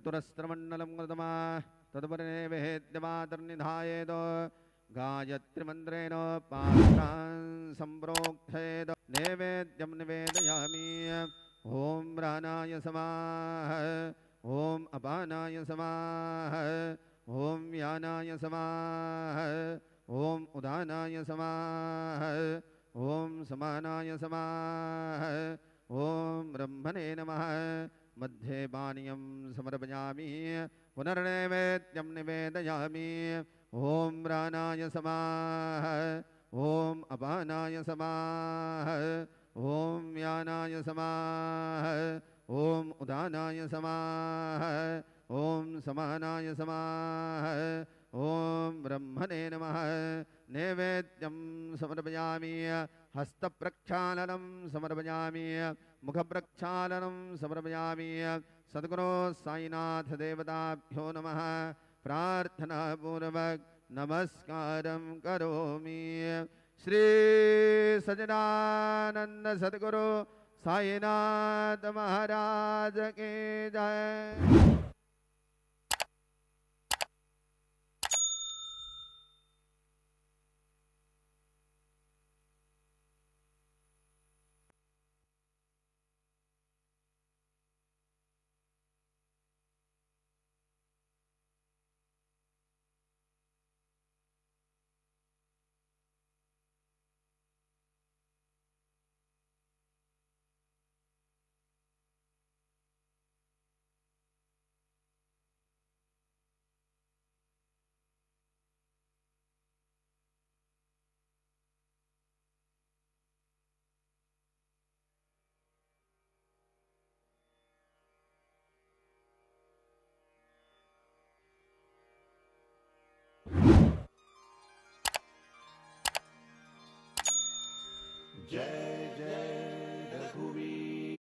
चतुरस्रमण्डलं कृतमा तदुपरि वेद्यमातर्निधायेत गायत्रीमन्त्रेण पात्रान् सम्प्रोक्षेत नैवेद्यं निवेदयामि ॐ प्राणाय समाः ॐ अपानाय समाः ॐ व्यानाय समाः ॐ उदानाय समाः ॐ समानाय समाः ॐ ब्रह्मणे नमः मध्ये पानीयं समर्पयामि पुनर्नैवेद्यं निवेदयामि ॐ प्राणाय समाः ॐ अपानाय समाः ॐ व्यानाय समाः ॐ उदानाय समाः ॐ समानाय समाः ॐ ब्रह्मणे नमः नैवेद्यं समर्पयामि हस्तप्रक्षालनं समर्पयामि मुखप्रक्षालनं समर्पयामि सद्गुरो साईनाथ देवताभ्यो नमः प्रार्थनापूर्वक नमस्कारं करोमि श्री सच्चिदानंद सद्गुरु साईनाथ महाराज की जय। जय जय